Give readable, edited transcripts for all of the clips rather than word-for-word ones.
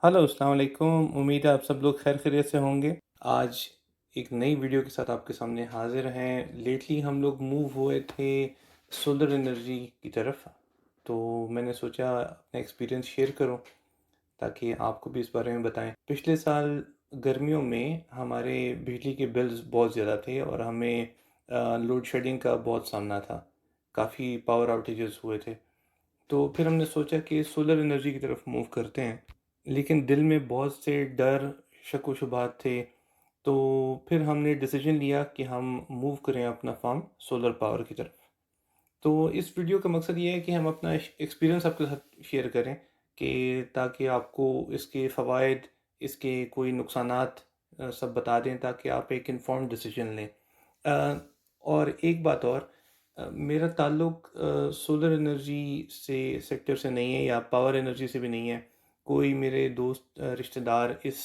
Hello, अस्सलाम वालेकुम। उम्मीद है आप सब लोग खैर खैरियत से होंगे। आज एक नई वीडियो के साथ आपके सामने हाज़िर हैं। लेटली हम लोग मूव हुए थे सोलर एनर्जी की तरफ, तो मैंने सोचा अपना एक्सपीरियंस शेयर करूं ताकि आपको भी इस बारे में बताएं। पिछले साल गर्मियों में हमारे बिजली के बिल्स बहुत ज़्यादा थे और हमें लोड शेडिंग का बहुत सामना था। काफ़ी पावर आउटेजेस हुए थे। तो फिर हमने सोचा कि सोलर एनर्जी की तरफ मूव करते हैं, लेकिन दिल में बहुत से डर, शक व शुबहात थे। तो फिर हमने डिसीजन लिया कि हम मूव करें अपना फार्म सोलर पावर की तरफ। तो इस वीडियो का मकसद ये है कि हम अपना एक्सपीरियंस आपके साथ शेयर करें कि ताकि आपको इसके फ़वाइद, इसके कोई नुकसानात सब बता दें ताकि आप एक इन्फॉर्म्ड डिसीजन लें। अ, और एक बात और, मेरा ताल्लुक सोलर एनर्जी से सेक्टर से नहीं है या पावर एनर्जी से भी नहीं है। कोई मेरे दोस्त रिश्तेदार इस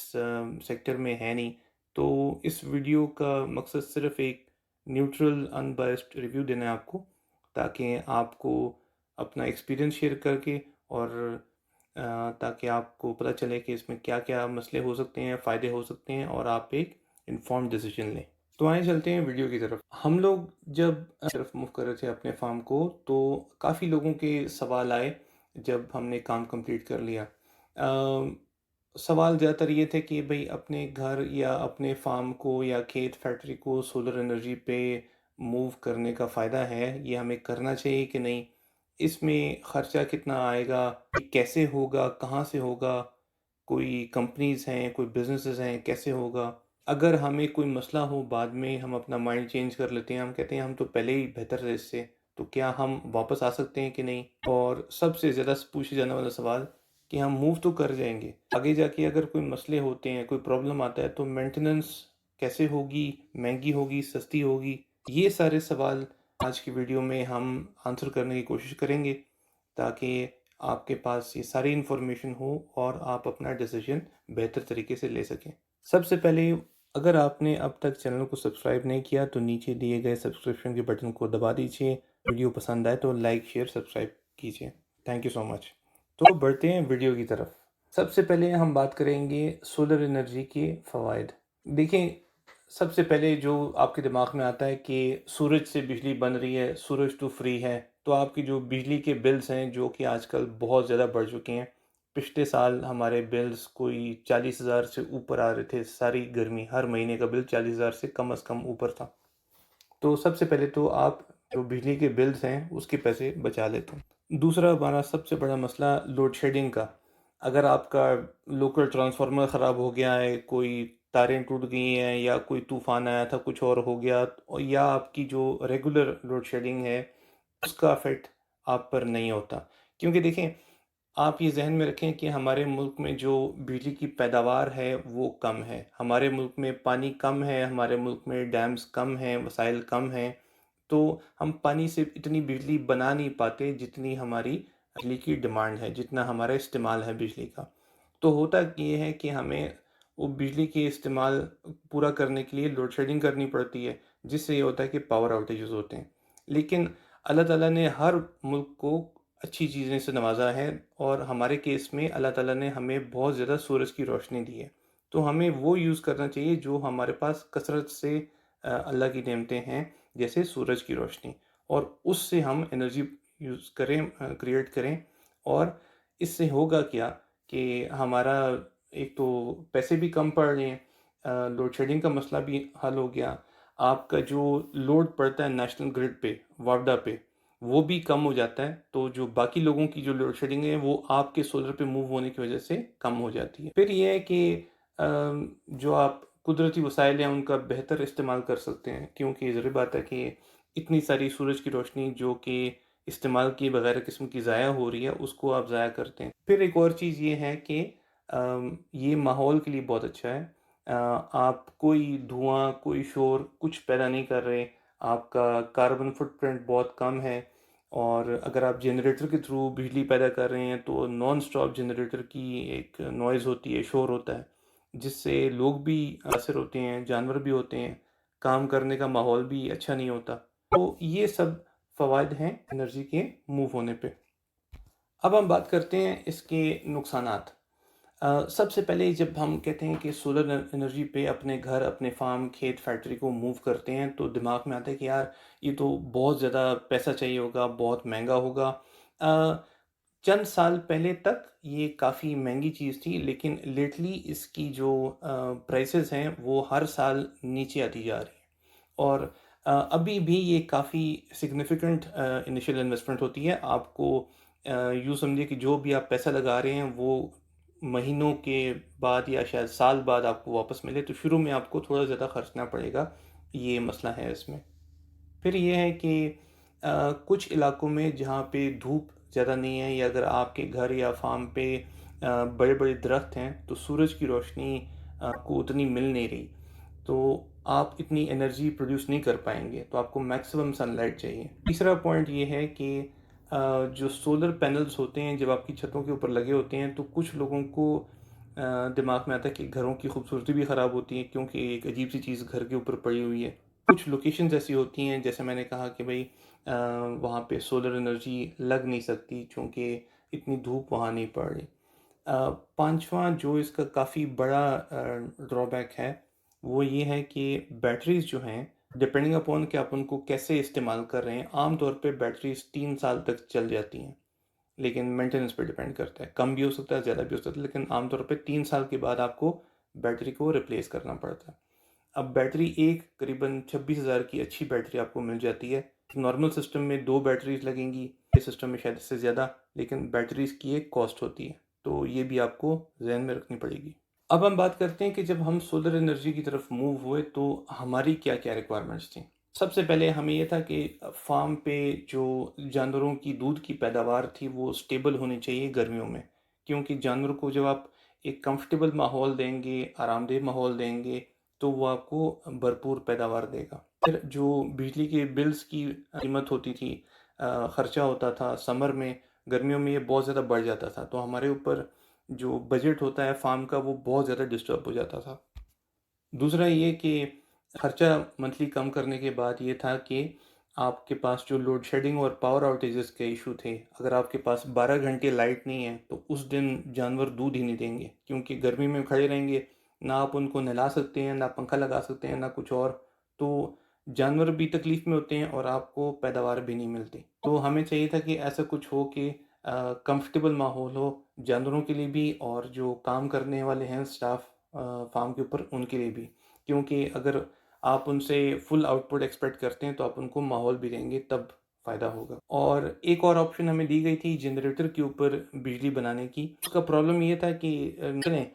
सेक्टर में है नहीं। तो इस वीडियो का मकसद सिर्फ़ एक न्यूट्रल अनबायस्ड रिव्यू देना है आपको, ताकि आपको अपना एक्सपीरियंस शेयर करके और ताकि आपको पता चले कि इसमें क्या-क्या मसले हो सकते हैं, फ़ायदे हो सकते हैं और आप एक इन्फॉर्म्ड डिसीजन लें। तो आइए चलते हैं वीडियो की तरफ। हम लोग जब तरफ मूव कर रहे थे अपने फार्म को, तो काफ़ी लोगों के सवाल आए जब हमने काम कंप्लीट कर लिया। सवाल ज़्यादातर ये थे कि भई अपने घर या अपने फार्म को या खेत फैक्ट्री को सोलर एनर्जी पे मूव करने का फ़ायदा है, ये हमें करना चाहिए कि नहीं? इसमें खर्चा कितना आएगा? ये कैसे होगा? कहाँ से होगा? कोई कंपनीज़ हैं, कोई बिज़नेसेस हैं, कैसे होगा? अगर हमें कोई मसला हो बाद में हम अपना माइंड चेंज कर लेते हैं, हम कहते हैं हम तो पहले ही बेहतर थे इससे, तो क्या हम वापस आ सकते हैं कि नहीं? और सबसे ज़्यादा पूछे जाने वाला सवाल कि हम मूव तो कर जाएँगे, आगे जाके अगर कोई मसले होते हैं, कोई प्रॉब्लम आता है तो मेंटेनेंस कैसे होगी? महँगी होगी, सस्ती होगी? ये सारे सवाल आज की वीडियो में हम आंसर करने की कोशिश करेंगे ताकि आपके पास ये सारी इन्फॉर्मेशन हो और आप अपना डिसीजन बेहतर तरीके से ले सकें। सबसे पहले, अगर आपने अब तक चैनल को सब्सक्राइब नहीं किया तो नीचे दिए गए सब्सक्रिप्शन के बटन को दबा दीजिए। वीडियो पसंद आए तो लाइक, शेयर, सब्सक्राइब कीजिए। Thank you so much. तो बढ़ते हैं वीडियो की तरफ। सबसे पहले हम बात करेंगे सोलर एनर्जी के फ़वाइद। देखिए, सबसे पहले जो आपके दिमाग में आता है कि सूरज से बिजली बन रही है, सूरज तो फ्री है, तो आपकी जो बिजली के बिल्स हैं जो कि आजकल बहुत ज़्यादा बढ़ चुके हैं। पिछले साल हमारे बिल्स कोई 40,000 से ऊपर आ रहे थे, सारी गर्मी, हर महीने का बिल 40,000 से कम ऊपर था। तो सबसे पहले तो आप जो बिजली के बिल्स हैं उसके पैसे बचा लेते हैं। दूसरा हमारा सबसे बड़ा मसला लोड शेडिंग का। अगर आपका लोकल ट्रांसफार्मर ख़राब हो गया है, कोई तारें टूट गई हैं या कोई तूफ़ान आया था, कुछ और हो गया या आपकी जो रेगुलर लोड शेडिंग है उसका इफ़ेक्ट आप पर नहीं होता। क्योंकि देखें, आप ये ज़हन में रखें कि हमारे मुल्क में जो बिजली की पैदावार है वो कम है। हमारे मुल्क में पानी कम है, हमारे मुल्क में डैम्स कम हैं, वसाइल कम हैं। तो हम पानी से इतनी बिजली बना नहीं पाते जितनी हमारी बिजली की डिमांड है, जितना हमारा इस्तेमाल है बिजली का। तो होता ये है कि हमें वो बिजली के इस्तेमाल पूरा करने के लिए लोड शेडिंग करनी पड़ती है, जिससे ये होता है कि पावर आउटेजेस होते हैं। लेकिन अल्लाह ताला ने हर मुल्क को अच्छी चीज़ें से नवाज़ा है और हमारे केस में अल्लाह ताला ने हमें बहुत ज़्यादा सूरज की रोशनी दी है। तो हमें वो यूज़ करना चाहिए जो हमारे पास कसरत से अल्लाह की नेमतें हैं, जैसे सूरज की रोशनी, और उससे हम एनर्जी यूज़ करें, क्रिएट करें। और इससे होगा क्या कि हमारा एक तो पैसे भी कम पड़ रहे हैं, लोड शेडिंग का मसला भी हल हो गया। आपका जो लोड पड़ता है नेशनल ग्रिड पे, वापडा पे, वो भी कम हो जाता है। तो जो बाकी लोगों की जो लोड शेडिंग है वो आपके सोलर पे मूव होने की वजह से कम हो जाती है। फिर ये है कि जो आप कुदरती वसाइल हैं उनका बेहतर इस्तेमाल कर सकते हैं, क्योंकि ज़ाहिर बात है कि इतनी सारी सूरज की रोशनी जो कि इस्तेमाल किए बगैर किस्म की ज़ाया हो रही है उसको आप ज़ाया करते हैं। फिर एक और चीज़ ये है कि ये माहौल के लिए बहुत अच्छा है। आप कोई धुआँ, कोई शोर कुछ पैदा नहीं कर रहे, आपका कार्बन फुटप्रिंट बहुत कम है। और अगर आप जनरेटर के थ्रू बिजली पैदा कर रहे हैं तो नॉन स्टॉप जनरेटर की एक नॉइज़ होती है, शोर होता है, जिससे लोग भी मुतासिर होते हैं, जानवर भी होते हैं, काम करने का माहौल भी अच्छा नहीं होता। तो ये सब फ़वाइद हैं एनर्जी के मूव होने पे। अब हम बात करते हैं इसके नुकसानात। सबसे पहले जब हम कहते हैं कि सोलर एनर्जी पे अपने घर, अपने फार्म, खेत, फैक्ट्री को मूव करते हैं तो दिमाग में आता है कि यार ये तो बहुत ज़्यादा पैसा चाहिए होगा, बहुत महँगा होगा। अ, चंद साल पहले तक ये काफ़ी महँगी चीज़ थी, लेकिन लेटली इसकी जो प्राइसेज़ हैं वो हर साल नीचे आती जा रही हैं। और अभी भी ये काफ़ी सिग्निफिकेंट इनिशियल इन्वेस्टमेंट होती है। आपको यूँ समझिए कि जो भी आप पैसा लगा रहे हैं वो महीनों के बाद या शायद साल बाद आपको वापस मिले, तो शुरू में आपको थोड़ा ज़्यादा खर्चना पड़ेगा, ये मसला है इसमें। फिर ये है कि कुछ इलाकों में जहाँ पे धूप ज़्यादा नहीं है या अगर आपके घर या फार्म पे बड़े-बड़े दरख्त हैं, तो सूरज की रोशनी आपको उतनी मिल नहीं रही। तो आप इतनी एनर्जी प्रोड्यूस नहीं कर पाएँगे, तो आपको मैक्सिमम सनलाइट चाहिए। तीसरा पॉइंट ये है कि जो सोलर पैनल्स होते हैं, जब आपकी छतों के ऊपर लगे होते हैं, तो कुछ लोगों को दिमाग में आता है कि घरों की खूबसूरती भी ख़राब होती है क्योंकि एक अजीब-सी चीज़ घर के ऊपर पड़ी हुई है। कुछ लोकेशंस ऐसी होती हैं, जैसे मैंने कहा कि भई वहाँ पे सोलर एनर्जी लग नहीं सकती चूँकि इतनी धूप वहाँ नहीं पड़ रही। पाँचवाँ जो इसका काफ़ी बड़ा ड्रॉबैक है, वो ये है कि बैटरीज़ जो हैं, डिपेंडिंग अपॉन कि आप उनको कैसे इस्तेमाल कर रहे हैं, आम तौर पे बैटरीज़ 3 साल तक चल जाती हैं, लेकिन मेंटेनेंस पे डिपेंड करता है। कम भी हो सकता है, ज़्यादा भी हो सकता है, लेकिन आम तौर पे 3 साल के बाद आपको बैटरी को रिप्लेस करना पड़ता है। अब बैटरी एक करीबन 26,000 की अच्छी बैटरी आपको मिल जाती है। नॉर्मल सिस्टम में 2 बैटरीज़ लगेंगी, इस सिस्टम में शायद इससे ज़्यादा, लेकिन बैटरीज़ की एक कॉस्ट होती है, तो ये भी आपको ज़हन में रखनी पड़ेगी। अब हम बात करते हैं कि जब हम सोलर एनर्जी की तरफ मूव हुए तो हमारी क्या-क्या रिक्वायरमेंट्स थी। सबसे पहले हमें ये था कि फार्म पे जो जानवरों की दूध की पैदावार थी वो स्टेबल होनी चाहिए गर्मियों में। क्योंकि जानवरों को जब आप एक कंफर्टेबल माहौल देंगे, आरामदेह माहौल देंगे, तो वो आपको भरपूर पैदावार देगा। फिर जो बिजली के बिल्स की कीमत होती थी, खर्चा होता था समर में, गर्मियों में ये बहुत ज़्यादा बढ़ जाता था। तो हमारे ऊपर जो बजट होता है फार्म का वो बहुत ज़्यादा डिस्टर्ब हो जाता था। दूसरा ये कि खर्चा मंथली कम करने के बाद ये था कि आपके पास जो लोड शेडिंग और पावर आउटेजेस के इशू थे, अगर आपके पास 12 घंटे लाइट नहीं है तो उस दिन जानवर दूध ही नहीं देंगे क्योंकि गर्मी में खड़े रहेंगे, ना आप उनको नहला सकते हैं, ना पंखा लगा सकते हैं, ना कुछ और। तो जानवर भी तकलीफ़ में होते हैं और आपको पैदावार भी नहीं मिलती। तो हमें चाहिए था कि ऐसा कुछ हो कि कंफर्टेबल माहौल हो जानवरों के लिए भी और जो काम करने वाले हैं स्टाफ फार्म के ऊपर उनके लिए भी। क्योंकि अगर आप उनसे फुल आउटपुट एक्सपेक्ट करते हैं तो आप उनको माहौल भी देंगे तब फ़ायदा होगा। और एक और ऑप्शन हमें दी गई थी जनरेटर के ऊपर बिजली बनाने की। उसका प्रॉब्लम ये था कि चलें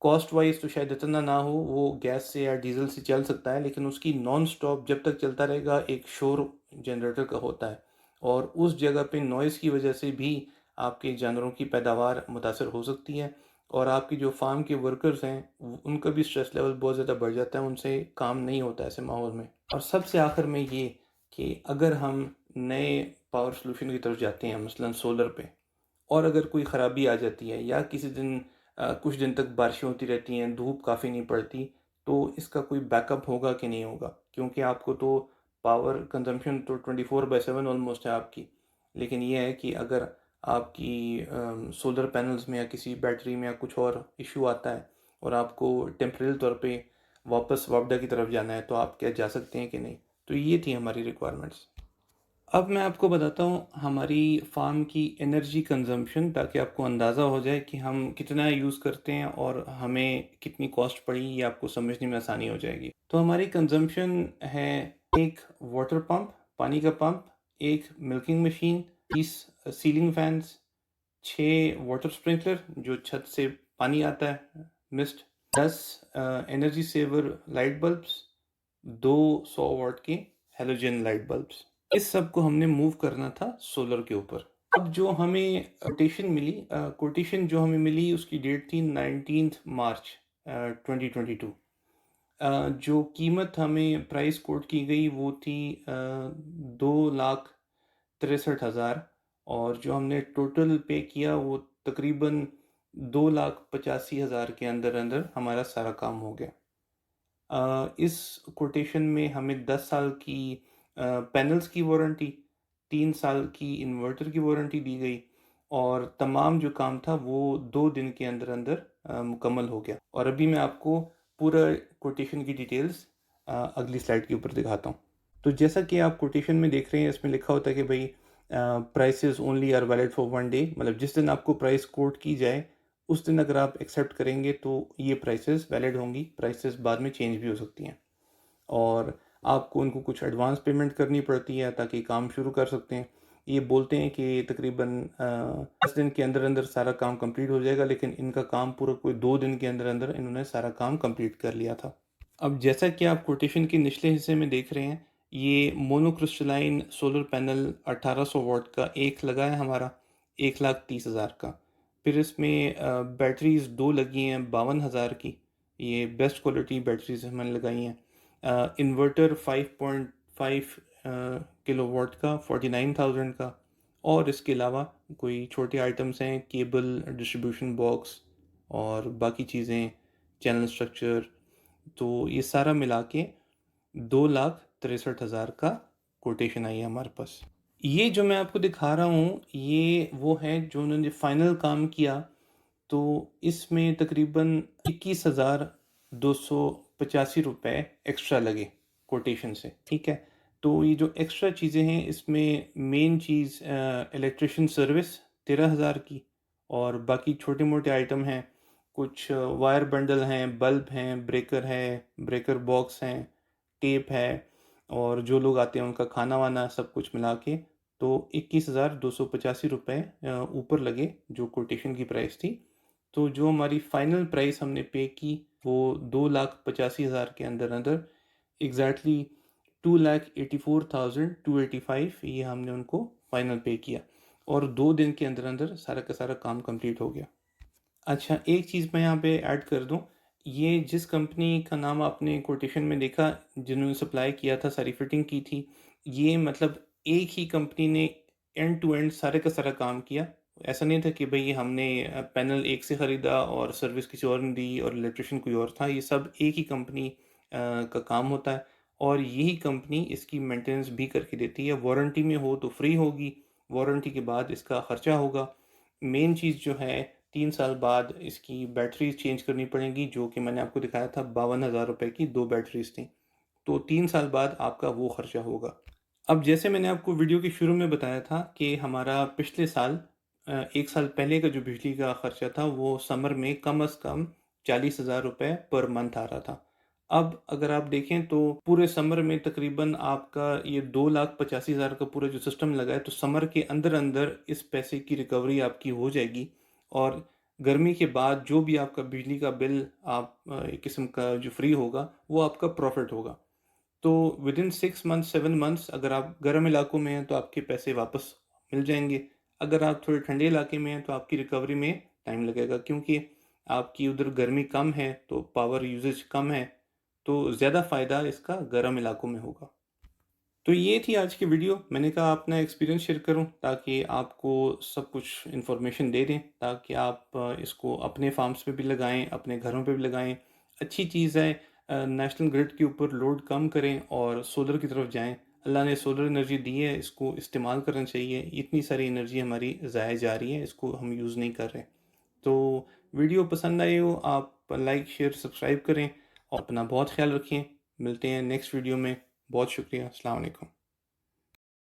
कॉस्ट वाइज़ तो शायद इतना ना हो, वो गैस से या डीज़ल से चल सकता है, लेकिन उसकी नॉन स्टॉप जब तक चलता रहेगा एक शोर जनरेटर का होता है और उस जगह पे नॉइज़ की वजह से भी आपके जानवरों की पैदावार मुतासर हो सकती है और आपकी जो फार्म के वर्कर्स हैं उनका भी स्ट्रेस लेवल बहुत ज़्यादा बढ़ जाता है, उनसे काम नहीं होता ऐसे माहौल में। और सबसे आखिर में ये कि अगर हम नए पावर सोल्यूशन की तरफ जाते हैं मसलन सोलर पे और अगर कोई ख़राबी आ जाती है या किसी दिन कुछ दिन तक बारिशें होती रहती हैं, धूप काफ़ी नहीं पड़ती, तो इसका कोई बैकअप होगा कि नहीं होगा? क्योंकि आपको तो पावर कंज़म्पशन तो 24/7 ऑलमोस्ट है आपकी। लेकिन ये है कि अगर आपकी सोलर पैनल्स में या किसी बैटरी में या कुछ और इश्यू आता है और आपको टेम्परेरी तौर पे वापस वापडा की तरफ जाना है, तो आप क्या जा सकते हैं कि नहीं? तो ये थी हमारी रिक्वायरमेंट्स। अब मैं आपको बताता हूँ हमारी फार्म की एनर्जी कंजम्पशन ताकि आपको अंदाज़ा हो जाए कि हम कितना यूज़ करते हैं और हमें कितनी कॉस्ट पड़ी ये आपको समझने में आसानी हो जाएगी। तो हमारी कंजम्पशन है एक वाटर पंप, पानी का पंप, एक milking machine, 30 ceiling fans, 6 water sprinkler जो छत से पानी आता है, mist, 10 energy saver light bulbs, 2 100 watt के हैलोजन लाइट बल्ब्स। इस सब को हमने मूव करना था सोलर के ऊपर। अब जो हमें कोटेशन जो हमें मिली उसकी डेट थी 19th मार्च 2022। जो कीमत हमें प्राइस कोट की गई वो थी 2,63,000 और जो हमने टोटल पे किया वो तकरीबन 2,85,000 के अंदर-अंदर हमारा सारा काम हो गया। इस कोटेशन में हमें 10 साल की पैनल्स की वारंटी, 3 साल की इन्वर्टर की वारंटी दी गई और तमाम जो काम था वो 2 दिन के अंदर-अंदर मुकम्मल हो गया। और अभी मैं आपको पूरा कोटेशन की डिटेल्स अगली स्लाइड के ऊपर दिखाता हूँ। तो जैसा कि आप कोटेशन में देख रहे हैं, इसमें लिखा होता है कि भाई prices only are valid for 1 day, मतलब जिस दिन आपको प्राइस कोट की जाए उस दिन अगर आप एक्सेप्ट करेंगे तो ये प्राइसेस वैलिड होंगी। प्राइसेस बाद में चेंज भी हो सकती हैं और आपको उनको कुछ एडवांस पेमेंट करनी पड़ती है ताकि काम शुरू कर सकते हैं। ये बोलते हैं कि तकरीबन 10 दिन के अंदर अंदर सारा काम कंप्लीट हो जाएगा, लेकिन इनका काम पूरा कोई 2 दिन के अंदर अंदर इन्होंने सारा काम कंप्लीट कर लिया था। अब जैसा कि आप कोटेशन के निचले हिस्से में देख रहे हैं, ये मोनोक्रिस्टलाइन सोलर पैनल 1800 वॉट का एक लगा है हमारा, 1,30,000 का। फिर इसमें बैटरीज 2 लगी हैं 52,000 की, ये बेस्ट क्वालिटी बैटरीज मैंने लगाई हैं। इन्वर्टर 5.5 किलोवाट का 49,000 का। और इसके अलावा कोई छोटे आइटम्स हैं, केबल, डिस्ट्रीब्यूशन बॉक्स और बाकी चीज़ें, चैनल स्ट्रक्चर, तो ये सारा मिला के 2,63,000 का कोटेशन आई है हमारे पास। ये जो मैं आपको दिखा रहा हूँ, ये वो है जो उन्होंने फाइनल काम किया। तो इसमें तकरीबन 21,285 रुपये एक्स्ट्रा लगे कोटेशन से, ठीक है। तो ये जो एक्स्ट्रा चीज़ें हैं, इसमें मेन चीज़ इलेक्ट्रिशियन सर्विस 13,000 की, और बाकी छोटे मोटे आइटम हैं, कुछ वायर बंडल हैं, बल्ब हैं, ब्रेकर है, ब्रेकर बॉक्स हैं, टेप है, और जो लोग आते हैं उनका खाना वाना सब कुछ मिला के तो 21,285 रुपये ऊपर लगे जो कोटेशन की प्राइस थी। तो जो हमारी फाइनल प्राइस हमने पे की वो 2,85,000 के अंदर अंदर एग्जैक्टली 2,84,285 ये हमने उनको फाइनल पे किया, और 2 दिन के अंदर अंदर सारा का सारा काम कंप्लीट हो गया। अच्छा, एक चीज़ मैं यहाँ पे ऐड कर दूँ, ये जिस कंपनी का नाम आपने कोटेशन में देखा, जिन्होंने सप्लाई किया था, सारी फिटिंग की थी, ये मतलब एक ही कंपनी ने एंड टू एंड सारे का सारा काम किया। ऐसा नहीं था कि भई हमने पैनल एक से ख़रीदा और सर्विस किसी और ने दी और इलेक्ट्रीशियन कोई और था। ये सब एक ही कंपनी का काम होता है, और यही कंपनी इसकी मेंटेनेंस भी करके देती है। वारंटी में हो तो फ्री होगी, वारंटी के बाद इसका ख़र्चा होगा। मेन चीज़ जो है, 3 साल बाद इसकी बैटरीज़ चेंज करनी पड़ेंगी, जो कि मैंने आपको दिखाया था 52,000 रुपए की 2 बैटरीज़ थी। तो 3 साल बाद आपका वो खर्चा होगा। अब जैसे मैंने आपको वीडियो के शुरू में बताया था कि हमारा पिछले साल 1 साल पहले का जो बिजली का खर्चा था वो समर में कम से कम 40,000 रुपए पर मंथ आ रहा था। अब अगर आप देखें तो पूरे समर में तकरीबन आपका ये 2,85,000 का पूरा जो सिस्टम लगा है, तो समर के अंदर-अंदर इस पैसे की रिकवरी आपकी हो जाएगी, और गर्मी के बाद जो भी आपका बिजली का बिल आप एक किस्म का जो फ्री होगा, वो आपका प्रॉफ़िट होगा। तो विदिन 6 मंथ्स 7 मंथ्स अगर आप गर्म इलाकों में हैं तो आपके पैसे वापस मिल जाएंगे। अगर आप थोड़े ठंडे इलाके में हैं तो आपकी रिकवरी में टाइम लगेगा, क्योंकि आपकी उधर गर्मी कम है तो पावर यूजेज कम है, तो ज़्यादा फ़ायदा इसका गर्म इलाकों में होगा। तो ये थी आज की वीडियो। मैंने कहा अपना एक्सपीरियंस शेयर करूं ताकि आपको सब कुछ इन्फॉर्मेशन दे दें, ताकि आप इसको अपने फार्म्स पे भी लगाएं, अपने घरों पे भी लगाएं। अच्छी चीज़ है, नेशनल ग्रिड के ऊपर लोड कम करें और सोलर की तरफ जाएं। अल्लाह ने सोलर एनर्जी दी है, इसको इस्तेमाल करना चाहिए। इतनी सारी एनर्जी हमारी ज़ाया जा रही है, इसको हम यूज़ नहीं कर रहे। तो वीडियो पसंद आई हो आप लाइक शेयर सब्सक्राइब करें, और अपना बहुत ख्याल रखें। मिलते हैं नेक्स्ट वीडियो में। बहुत शुक्रिया। अस्सलाम वालेकुम।